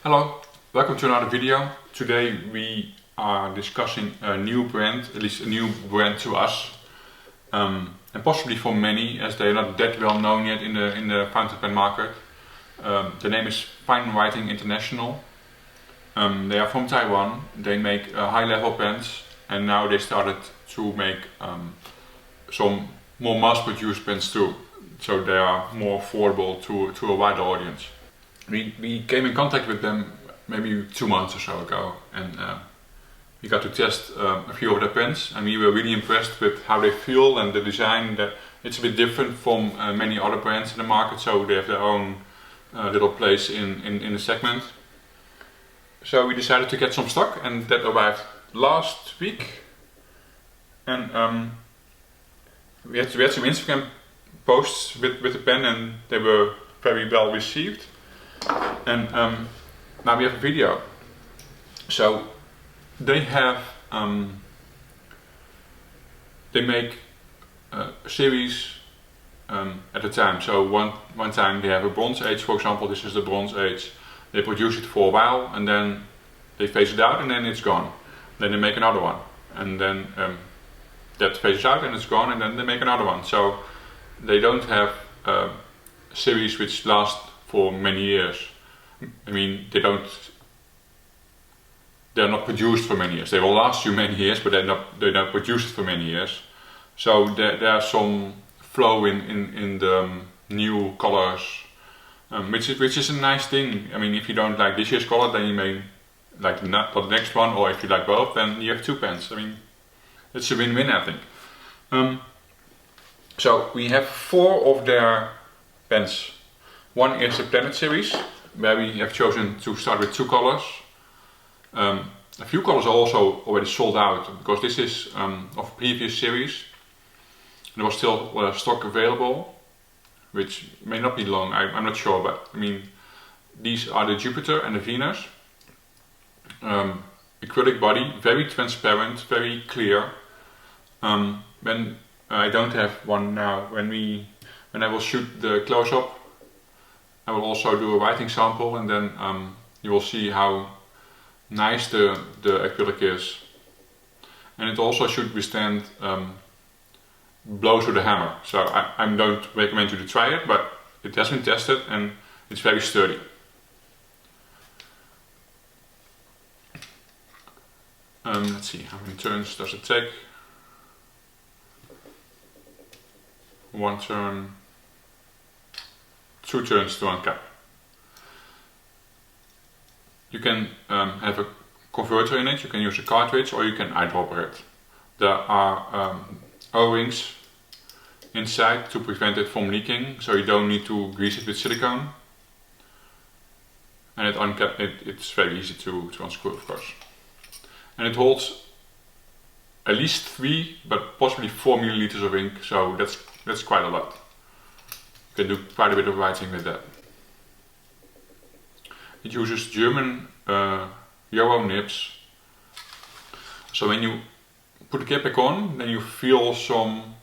Hello, welcome to another video. Today we are discussing a new brand, at least a new brand to us, and possibly for many, as they are not that well known yet in the fountain pen market. The name is Fine Writing International. They are from Taiwan. They make high-level pens, and now they started to make some more mass-produced pens too, so they are more affordable to a wider audience. We came in contact with them maybe 2 months or so ago, and we got to test a few of their pens, and we were really impressed with how they feel and the design. It's a bit different from many other brands in the market, so they have their own little place in the segment. So we decided to get some stock, and that arrived last week. And we had some Instagram posts with the pen, and they were very well received. And now we have a video. So they have they make a series at a time. So one time they have a Bronze Age, for example. This is the Bronze Age. They produce it for a while, and then they phase it out, and then it's gone. Then they make another one, and then that phases out and it's gone, and then they make another one. So they don't have a series which lasts for many years. I mean, they're not produced for many years. They will last you many years, but they're not produced for many years. So there's some flow in the new colors, which is a nice thing. I mean, if you don't like this year's color, then you may like the next one, or if you like both, then you have two pens. I mean, it's a win-win, I think. So we have 4 of their pens. One is the Planet series, where we have chosen to start with 2 colors. A few colors are also already sold out, because this is of a previous series. There was still stock available, which may not be long, I'm not sure, but I mean, these are the Jupiter and the Venus. Acrylic body, very transparent, very clear. When I don't have one now, when I will shoot the close-up, I will also do a writing sample, and then you will see how nice the acrylic is. And it also should withstand blows with a hammer. So I don't recommend you to try it, but it has been tested and it's very sturdy. Let's see, how many turns does it take? 1 turn, 2 turns to uncap. You can have a converter in it, you can use a cartridge, or you can eyedropper it. There are O-rings inside to prevent it from leaking, so you don't need to grease it with silicone. And it's very easy to unscrew, of course. And it holds at least 3, but possibly 4 milliliters of ink, so that's quite a lot. You can do quite a bit of writing with that. It uses German Euro nibs. So when you put the cap back on, then you feel some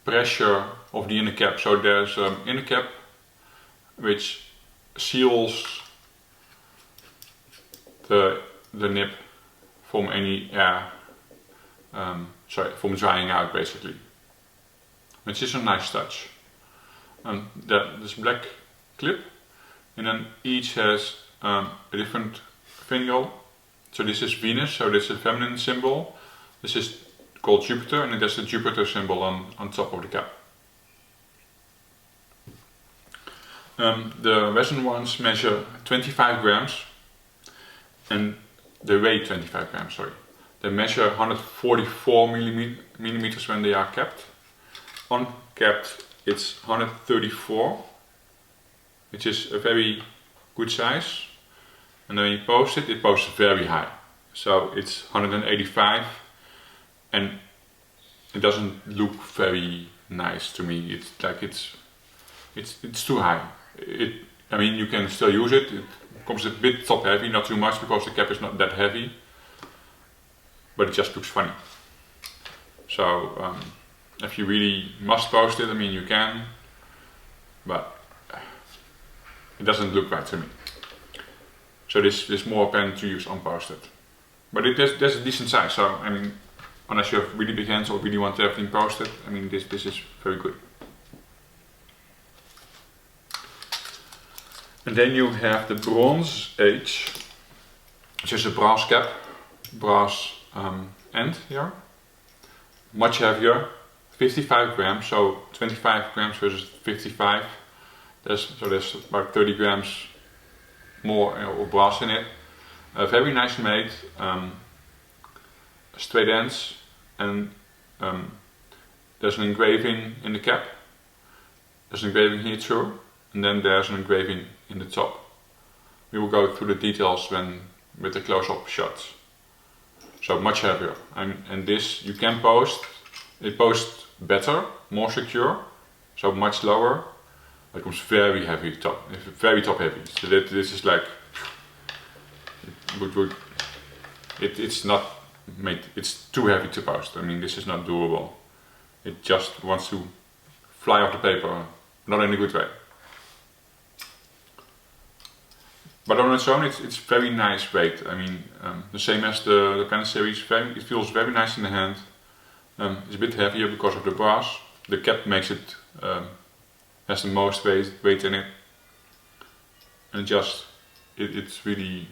pressure of the inner cap. So there's an inner cap which seals the nib from any air, from drying out, basically. Which is a nice touch. This black clip, and then each has a different finial. So this is Venus, so this is a feminine symbol. This is called Jupiter, and it has the Jupiter symbol on top of the cap. The resin ones measure 25 grams, and they weigh 25 grams, sorry. They measure 144 millimeters when they are capped. Uncapped, it's 134, which is a very good size. And then when you post it posts very high. So it's 185, and it doesn't look very nice to me. It's like it's too high. I mean, you can still use it. It comes a bit top heavy, not too much, because the cap is not that heavy. But it just looks funny. So if you really must post it, I mean, you can. But it doesn't look right to me. So this more pen to use unposted. But there's a decent size, so I mean, unless you have really big hands or really want everything posted, I mean this is very good. And then you have the Bronze Age, which is a brass cap, brass end here, much heavier, 55 grams, so 25 grams versus 55. There's about 30 grams more of brass in it. Very nice made, straight ends, and there's an engraving in the cap. There's an engraving here too, and then there's an engraving in the top. We will go through the details with the close-up shots. So much heavier, and this you can post. It posts better, more secure, so much lower. It comes very heavy top, very top heavy. So this is like, it's not made, it's too heavy to post. I mean, this is not doable. It just wants to fly off the paper, not in a good way. But on its own, it's very nice weight. I mean, the same as the pen series. It feels very nice in the hand. It's a bit heavier because of the brass. The cap makes it has the most weight in it, and it really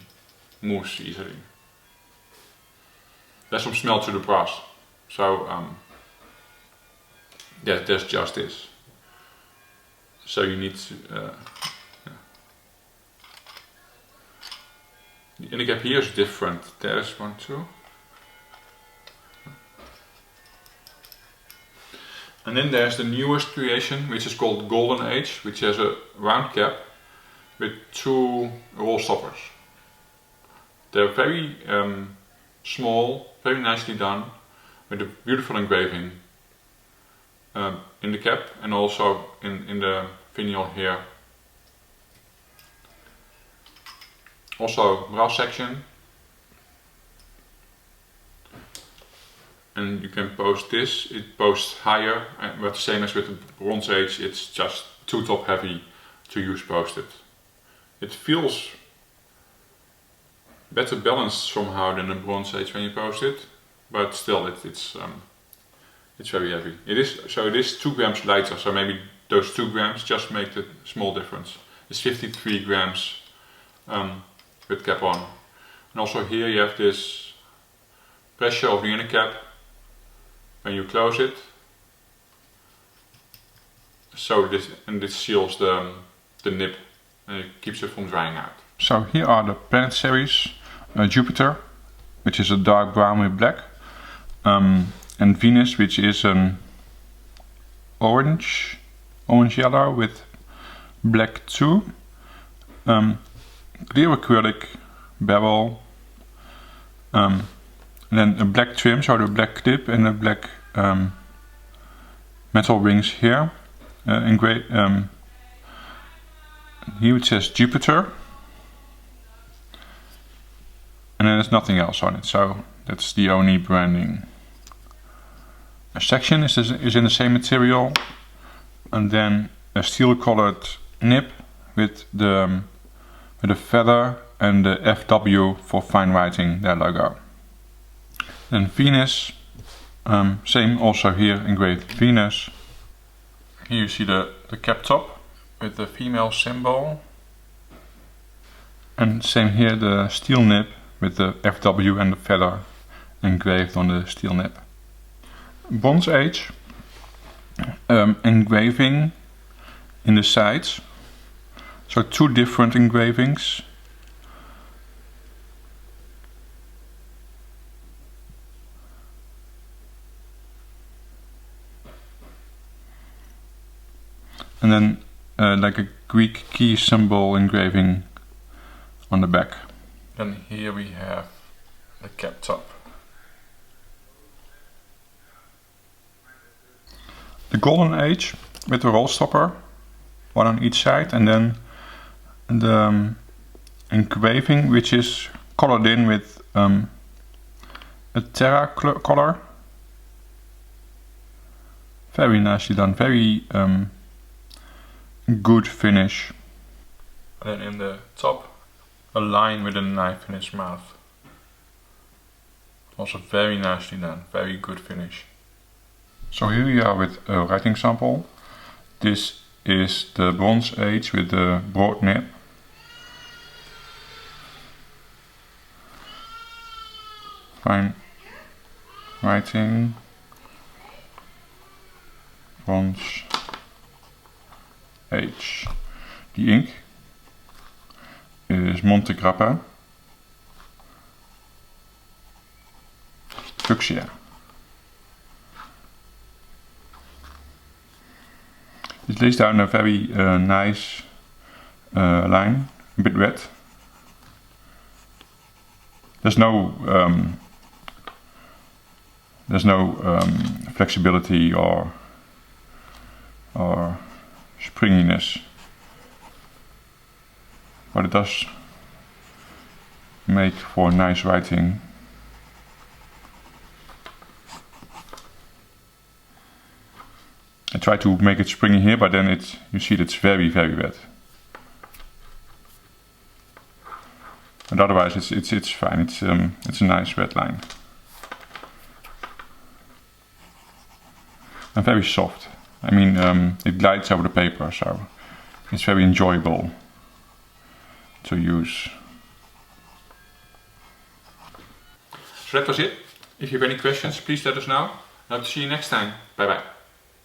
moves easily. There's some smell to the brass, so yeah, there's just this. So you need to. The inner cap here is different. There's one too. And then there's the newest creation, which is called Golden Age, which has a round cap with two roll stoppers. They're very small, very nicely done, with a beautiful engraving in the cap and also in the finial here. Also brass section. And you can post this, it posts higher, but the same as with the Bronze Age, it's just too top heavy to use posted. It feels better balanced somehow than the Bronze Age when you post it, but still it's very heavy. It is 2 grams lighter, so maybe those 2 grams just make the small difference. It's 53 grams with cap on. And also here you have this pressure of the inner cap when you close it, so this seals the nib and it keeps it from drying out. So here are the Planet Series, Jupiter, which is a dark brown with black, and Venus, which is an orange yellow with black too, clear acrylic bevel. And then a black trim, so the black clip and the black metal rings here. Here it says Jupiter. And then there's nothing else on it, so that's the only branding. A section is in the same material. And then a steel colored nib with the feather and the FW for fine writing, their logo. And Venus, same, also here engraved Venus. Here you see the cap top with the female symbol. And same here, the steel nib with the FW and the feather engraved on the steel nib. Bronze Age, engraving in the sides. So 2 different engravings. And then like a Greek key symbol engraving on the back. And here we have the cap top. The Golden Age with the roll stopper, one on each side, and then the engraving, which is colored in with a terra color. Very nicely done, very good finish. then in the top, a line with a knife in its mouth. Also very nicely done, very good finish. So here we are with a writing sample. This is the Bronze Age with the broad nib. Fine writing, Bronze Age. The ink is Monte Grappa, Fuchsia. It lays down a very nice line, a bit wet. There's no flexibility or springiness, but it does make for nice writing. I try to make it springy here, but then you see it's very wet. And otherwise it's fine. It's a nice red line. And very soft. I mean, it glides over the paper, so it's very enjoyable to use. So that was it. If you have any questions, please let us know. I hope to see you next time. Bye bye.